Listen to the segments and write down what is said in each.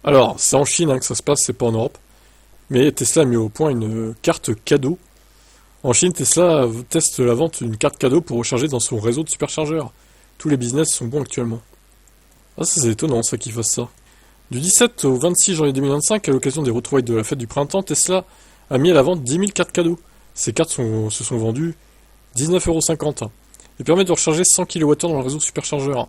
Alors, c'est en Chine que ça se passe, c'est pas en Europe. Mais Tesla a mis au point une carte cadeau. En Chine, Tesla teste la vente d'une carte cadeau pour recharger dans son réseau de superchargeurs. Tous les business sont bons actuellement. Ah, ça c'est étonnant ça qu'ils fassent ça. Du 17 au 26 janvier 2025, à l'occasion des retrouvailles de la fête du printemps, Tesla a mis à la vente 10 000 cartes cadeaux. Ces cartes se sont vendues 19,50 € et permettent de recharger 100 kWh dans le réseau de superchargeurs.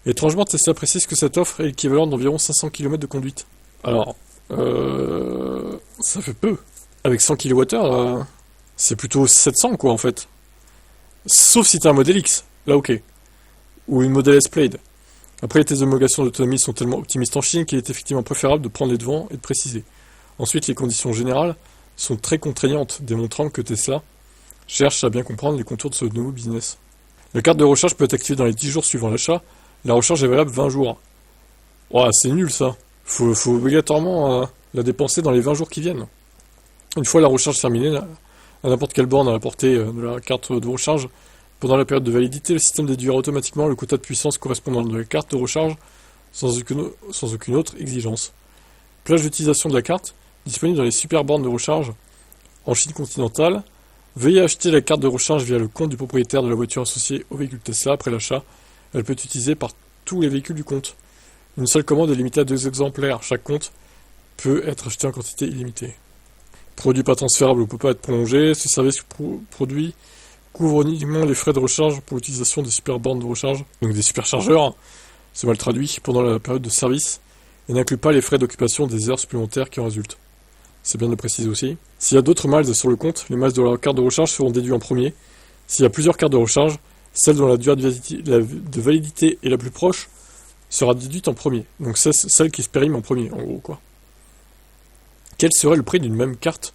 Étrangement, Tesla précise que cette offre est l'équivalent d'environ 500 km de conduite. Alors, ça fait peu. Avec 100 kWh, c'est plutôt 700 quoi en fait. Sauf si t'as un modèle X, là ok. Ou une modèle S-Plaid. Après, les tests d'homologation d'autonomie sont tellement optimistes en Chine qu'il est effectivement préférable de prendre les devants et de préciser. Ensuite, les conditions générales sont très contraignantes, démontrant que Tesla cherche à bien comprendre les contours de ce nouveau business. La carte de recharge peut être activée dans les 10 jours suivant l'achat. La recharge est valable 20 jours. Ouah, c'est nul ça. Faut obligatoirement la dépenser dans les 20 jours qui viennent. Une fois la recharge terminée, à n'importe quelle borne à la portée de la carte de recharge, pendant la période de validité, le système déduira automatiquement le quota de puissance correspondant de la carte de recharge sans aucune autre exigence. Plage d'utilisation de la carte, disponible dans les super bornes de recharge en Chine continentale. Veuillez acheter la carte de recharge via le compte du propriétaire de la voiture associée au véhicule Tesla. Après l'achat, elle peut être utilisée par tous les véhicules du compte. Une seule commande est limitée à 2 exemplaires. Chaque compte peut être acheté en quantité illimitée. Produit pas transférable ou peut pas être prolongé. Ce service produit couvre uniquement les frais de recharge pour l'utilisation des super bornes de recharge, donc des superchargeurs, c'est mal traduit, pendant la période de service, et n'inclut pas les frais d'occupation des heures supplémentaires qui en résultent. C'est bien de le préciser aussi. S'il y a d'autres miles sur le compte, les miles de la carte de recharge seront déduits en premier. S'il y a plusieurs cartes de recharge, celle dont la durée de validité est la plus proche sera déduite en premier. Donc c'est celle qui se périme en premier, en gros, quoi. Quel serait le prix d'une même carte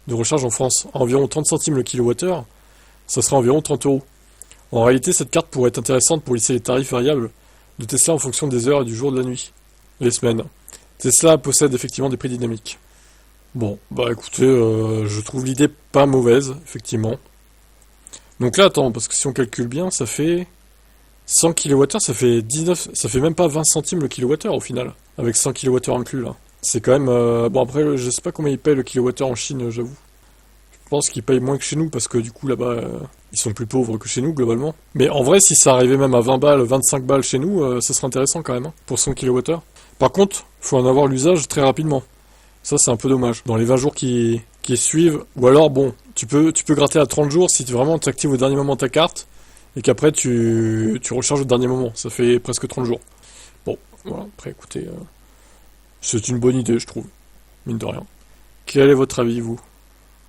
de recharge en France? À environ 30 centimes le kilowattheure, ça sera environ 30 €. En réalité, cette carte pourrait être intéressante pour lisser les tarifs variables de Tesla en fonction des heures et du jour de la nuit, les semaines. Tesla possède effectivement des prix dynamiques. Bon, bah écoutez, je trouve l'idée pas mauvaise, effectivement. Donc là, attends, parce que si on calcule bien, ça fait 100 kWh, ça fait même pas 20 centimes le kilowattheure au final, avec 100 kWh inclus là. C'est quand même... bon après, je sais pas combien ils payent le kilowattheure en Chine, j'avoue. Je pense qu'ils payent moins que chez nous, parce que du coup là-bas, ils sont plus pauvres que chez nous, globalement. Mais en vrai, si ça arrivait même à 20 balles, 25 balles chez nous, ça serait intéressant quand même, hein, pour 100 kWh. Par contre, faut en avoir l'usage très rapidement. Ça, c'est un peu dommage. Dans les 20 jours qui suivent, ou alors, bon, tu peux gratter à 30 jours si vraiment tu actives au dernier moment ta carte, et qu'après tu recharges au dernier moment. Ça fait presque 30 jours. Bon, voilà, après, écoutez, c'est une bonne idée, je trouve. Mine de rien. Quel est votre avis, vous ?